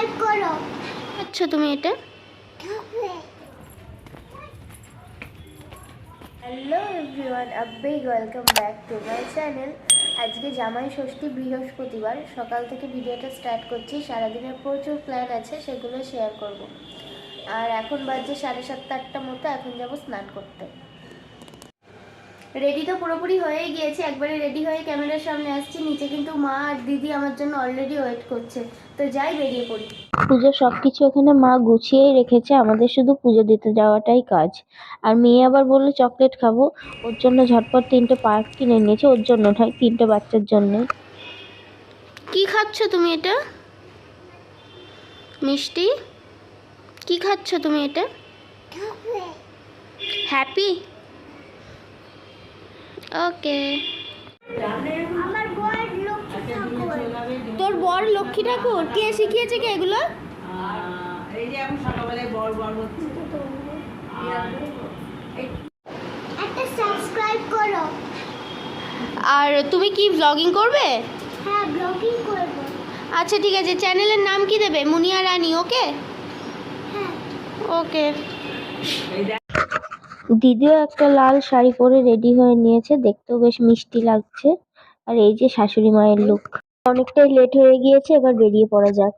Subscribe করো। আচ্ছা তুমি এটা hello everyone, a big welcome back to my channel. আজকে জামাই ষষ্ঠী, বৃহস্পতিবার সকাল থেকে ভিডিওটা স্টার্ট করছি। সারাদিনের প্রচুর প্ল্যান আছে, সেগুলো শেয়ার করব। আর এখন বাজে 7:30-8টা মতো। এখন যাব স্নান করতে। রেডি তো পুরোপুরি হয়েই গিয়েছে। একবারে রেডি হয়ে ক্যামেরার সামনে আসছি। নিচে কিন্তু মা আর দিদি আমার জন্য অলরেডি ওয়েট করছে। তো যাই, বেরিয়ে পড়ি। পুজো সবকিছু এখানে মা গুছিয়েই রেখেছে, আমাদের শুধু পুজো দিতে যাওয়াটাই কাজ। আর মেয়ে আবার বললো চকলেট খাবো, ওর জন্য ঝটপট 3টে পার্ক কিনে নিয়েছে। ওর জন্য নয়, 3টে বাচ্চার জন্য। কি খাচ্ছ তুমি? এটা মিষ্টি। কি খাচ্ছ তুমি? এটা হ্যাপি। ওকে। আমার বর লক্ষ্মী ঠাকুর। তোর বর লক্ষ্মী ঠাকুর? কে শিখিয়েছে কে এগুলো? এই যে এখন সকালবেলায় বড় হচ্ছে। একটা সাবস্ক্রাইব করো। আর তুমি কি ব্লগিং করবে? হ্যাঁ, ব্লগিং করব। আচ্ছা ঠিক আছে, চ্যানেলের নাম কি দেবে? মুনিয়া রানী। ওকে হ্যাঁ। ওকে। দিদিও একটা লাল শাড়ি পরে রেডি হয়ে নিয়েছে, দেখতেও বেশ মিষ্টি লাগছে। আর এই যে শাশুড়ি মায়ের লুক। অনেকটাই লেট হয়ে গিয়েছে, এবার বেরিয়ে পড়া যাক।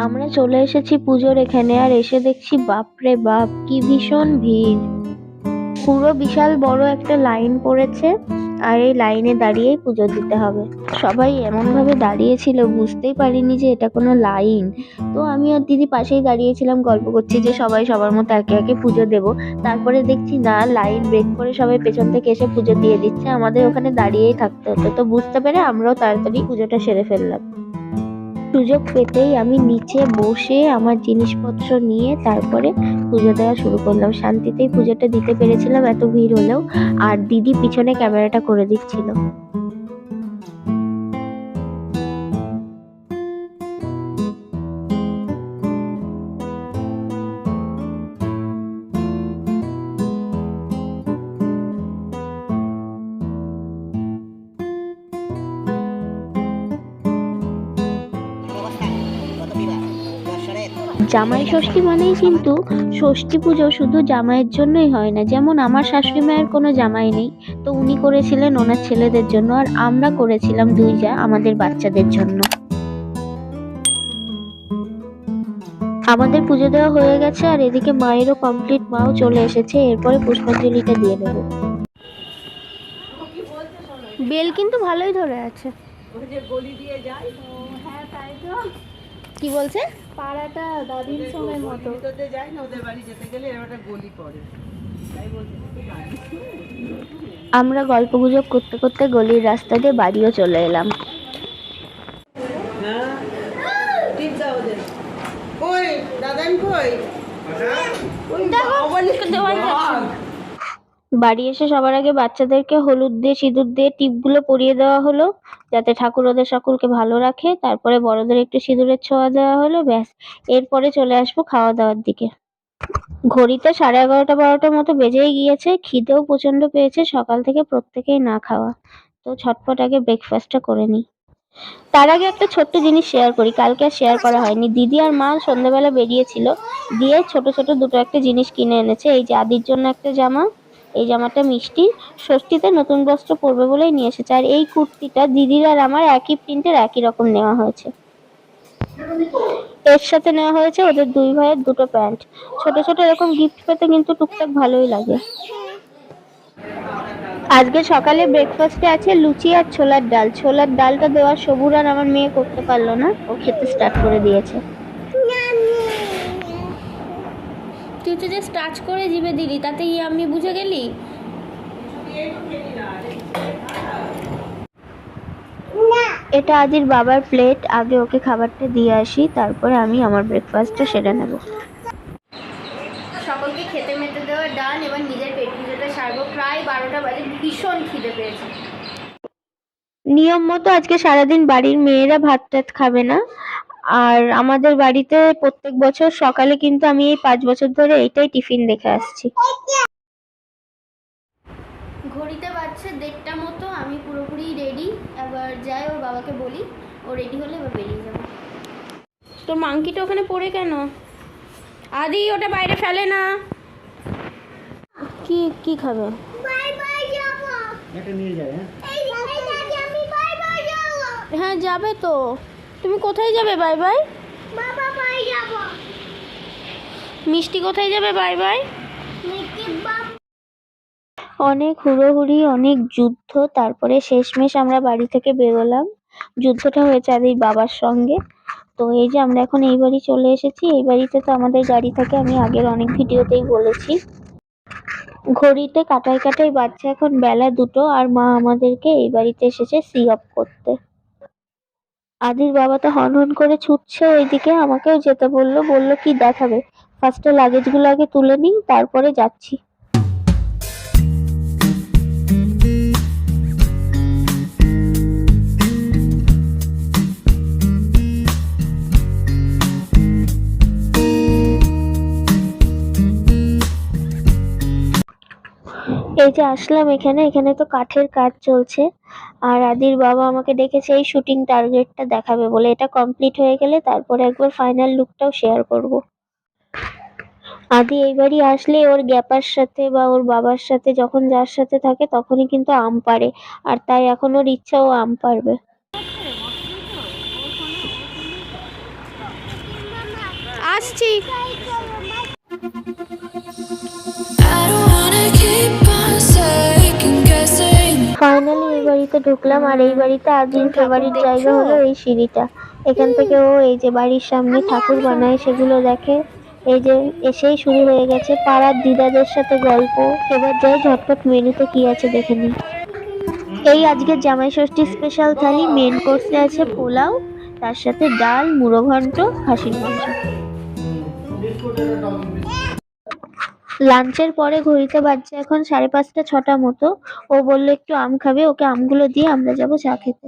আমরা চলে এসেছি পুজোর এখানে, আর এসে দেখছি বাপরে বাপ কি ভীষণ ভিড়। পুরো বিশাল বড় একটা লাইন পড়েছে, আর এই লাইনে দাঁড়িয়েই পুজো দিতে হবে। সবাই এমন ভাবে দাঁড়িয়েছিল, বুঝতেই পারিনি যে এটা কোনো লাইন। তো আমি আর দিদি পাশেই দাঁড়িয়েছিলাম, গল্প করছি যে সবাই সবার মতো একে একে পুজো দেব। তারপরে দেখছি না, লাইন ব্রেক করে সবাই পেছন থেকে এসে পুজো দিয়ে দিচ্ছে, আমাদের ওখানে দাঁড়িয়েই থাকতে হতো। তো বুঝতে পেরে আমরাও তাড়াতাড়ি পুজোটা সেরে ফেললাম। সুযোগ পেতেই আমি নিচে বসে আমার জিনিসপত্র নিয়ে তারপরে পুজো দেওয়া শুরু করলাম। শান্তিতেই পুজোটা দিতে পেরেছিলাম এত ভিড় হলেও। আর দিদি পিছনে ক্যামেরাটা করে দিচ্ছিল। জামাই ষষ্ঠী মানেই কিন্তু ষষ্ঠী পুজো শুধু জামাইয়ের জন্যই হয় না। যেমন আমার শাশুড়ি মায়ের কোনো জামাই নেই, তো উনি করেছিলেন ওনার ছেলেদের জন্য, আর আমরা করেছিলাম দুই যা আমাদের বাচ্চাদের জন্য। আমাদের পুজো দেওয়া হয়ে গেছে, আর এদিকে মায়েরও কমপ্লিট, মাও চলে এসেছে। এরপরে পুষ্পাঞ্জলিটা দিয়ে দেবো। বেল কিন্তু ভালোই ধরে আছে। ওই যে গলি দিয়ে যায়। হ্যাঁ, তাই তো। কি বলছে? পাড়াটা দাদির সময় মতো। ভিতরে যায় না, ওদের বাড়ি যেতে গেলে এরকম একটা গলি পড়ে। তাই বলছি আমরা গল্প গুজব করতে করতে গলির রাস্তা দিয়ে বাড়িও চলে এলাম। হ্যাঁ, টিপ দাও ওদের। কই দাদান কই? বাড়ি এসে সবার আগে বাচ্চাদেরকে হলুদ দিয়ে সিঁদুর দিয়ে টিপগুলো পরিয়ে দেওয়া হলো, যাতে ঠাকুর ওদের সকলকে ভালো রাখে। তারপরে বড়দের একটু সিঁদুরের ছোঁয়া দেওয়া হলো, ব্যাস। এরপরে চলে আসবো খাওয়া দাওয়ার দিকে। ঘড়িতে 11:30-12টার মতো বেজেই গিয়েছে। খিদেও প্রচন্ড পেয়েছে, সকাল থেকে প্রত্যেকেই না খাওয়া। তো ঝটপট আগে ব্রেকফাস্টটা করে নিই। তার আগে একটা ছোট্ট জিনিস শেয়ার করি, কালকে আর শেয়ার করা হয়নি। দিদি আর মা সন্ধ্যাবেলা বেরিয়েছিল, দিয়ে ছোট ছোট দুটো একটা জিনিস কিনে এনেছে। এই যে আদির জন্য একটা জামা, এই জামাটা মিষ্টি ষষ্ঠীতে নতুন বস্ত্র পরবে বলেই নিয়ে এসেছে। আর এই কুর্তিটা দিদির আর আমার একই প্রিন্টের, একই রকম নেওয়া হয়েছে। এর সাথে নেওয়া হয়েছে ওদের দুই ভাইয়ের দুটো প্যান্ট। ছোট ছোট এরকম গিফট পেতে কিন্তু টুকটাক ভালোই লাগে। আজকে সকালে ব্রেকফাস্টে আছে লুচি আর ছোলার ডাল। ছোলার ডালটা দেওয়ার সবুর আর আমার মেয়ে করতে পারলো না, ও খেতে স্টার্ট করে দিয়েছে। তুই তো জাস্ট টাচ করে জিভে দিলি, তাতে আমি বুঝে গেলি। এটা আদির বাবার প্লেট, আগে ওকে খাবারটা দিয়ে আসি, তারপরে আমি আমার ব্রেকফাস্টটা সেরে নেব। সকলকে খেতে মেতে দেওয়া ডান, এবার নিজের পেট পুজোটা সারবো। প্রায় 12টা বাজে, ভীষণ খিদে পেয়েছে। নিয়ম মতো আজকে সারাদিন বাড়ির মেয়েরা ভাত টাত খাবে না, আর আমাদের বাড়িতে প্রত্যেক বছর সকালে কিন্তু আমি এই 5 বছর ধরে এইটাই টিফিন দেখে আসছি। ঘড়িতে বাজছে 1:30টা মতো, আমি পুরোপুরি রেডি। এবার যাই ওর বাবাকে বলি, ও রেডি হলে এবার বেরিয়ে যাবো। তোর মাংকিটা ওখানে পড়ে কেন? আদি ওটা বাইরে ফেলে না। কি কি খাবে? বাই বাই যাবো। এটা নিয়ে যায়। হ্যাঁ এই দাদি আমি বাই বাই যাবো। হ্যাঁ যাবে তো। তুমি কোথায় যাবে বাই বাই? বাবা বাই যাবো। মিষ্টি কোথায় যাবে বাই বাই? মিকি বাবা। অনেক হুড়োহুড়ি, অনেক যুদ্ধ, তারপরে শেষমেশ আমরা বাড়ি থেকে বেরোলাম। যুদ্ধটা হয়েছে আদির বাবার সঙ্গে। তো এই যে আমরা এখন এই বাড়ি চলে এসেছি। এই বাড়িতে তো আমাদের গাড়ি থাকে, আমি আগের অনেক ভিডিওতেই বলেছি। ঘড়িতে কাটায় কাটায় বাজছে এখন বেলা 2টো, আর মা আমাদেরকে এই বাড়িতে এসেছে সি অফ করতে। আদির বাবা তো হন হন করে ছুটছে ওইদিকে, আমাকেও যেতে বললো। বললো কি দেখাবে, ফার্স্টে লাগেজগুলো আগে তুলে নিই, তারপরে যাচ্ছি। এই যে আসলাম এখানে, এখানে তো কাঠের কাজ চলছে। আর আদির বাবা আমাকে ডেকেছে এই শুটিং টার্গেটটা দেখাবে বলে। এটা কমপ্লিট হয়ে গেলে তারপরে একবার ফাইনাল লুকটাও শেয়ার করব। আদি এই বাড়ি আসলে ওর গ্যাপার সাথে বা ওর বাবার সাথে যখন যার সাথে থাকে তখনই কিন্তু আম পাড়ে, আর তাই এখন ওর ইচ্ছা ও আম পাড়বে। আসছি। ফাইনালি এই বাড়িতে ঢুকলাম, আর এই বাড়িতে আদির ফেভারিট জায়গা হলো এই সিঁড়িটা। এখান থেকে ও এই যে বাড়ির সামনে ঠাকুর বানায় সেগুলো দেখে। এই যে এসেই শুরু হয়ে গেছে পাড়ার দিদাদের সাথে গল্প। এবার যাই ঝটপট মেনুতে কি আছে দেখে নিই। এই আজকের জামাই ষষ্ঠীর স্পেশাল থালি, মেন কোর্সে আছে পোলাও, তার সাথে ডাল, মুড়ো ঘন্ট, খাসির মাংস। লাঞ্চের পরে ঘড়িতে বাজছে এখন 5:30 6টা মতো। ও বললো একটু আম খাবে, ওকে আমগুলো দিয়ে আমরা যাবো চা খেতে।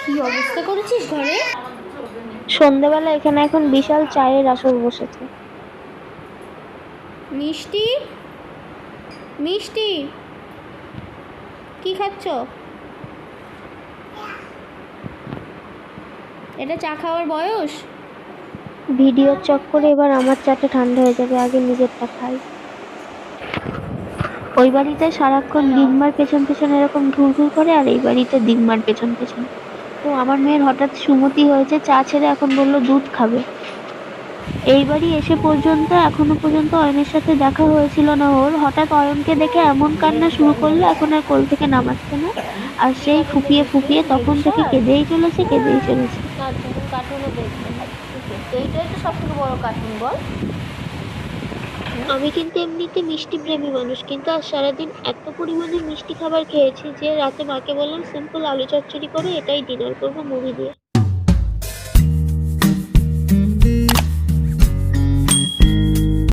কি অবস্থা করেছিস ঘরে? সন্ধ্যাবেলা এখানে এখন বিশাল চায়ের আসর বসেছে। মিষ্টি, মিষ্টি কি খাচ্ছ? এটা চা খাওয়ার বয়স? ভিডিওর চক্করে এবার আমার চাটা ঠান্ডা হয়ে যাবে, আগে নিজেরটা খাই। ওই বাড়িতে সারাক্ষণ দিনমার পেছন পেছন এরকম ঘুরঘুর করে, আর এই বাড়িতে দিনমার পেছন পেছন। তো আমার মেয়ের হঠাৎ সুমতি হয়েছে, চা ছেড়ে এখন বললো দুধ খাবে। এই বাড়ি এসে পর্যন্ত এখনো পর্যন্ত অয়নের সাথে দেখা হয়েছিল না ওর। হঠাৎ অয়নকে দেখে এমন কান্না শুরু করলো, এখন আর কোল থেকে নামাচ্ছে না। আর সেই ফুপিয়ে ফুপিয়ে তখন থেকে কেঁদেই চলেছে, কেঁদেই চলেছে। কার্টুনও দেখবে, এইটাই তো সব থেকে বড় কার্টুন বল। আমি কিন্তু এমনিতে মিষ্টি প্রেমী মানুষ, কিন্তু আজ সারাদিন এত পরিমাণে মিষ্টি খাবার খেয়েছি যে রাতে মাকে বললাম সিম্পল আলু চচ্চড়ি করে এটাই ডিনার করবো মুভি দিয়ে।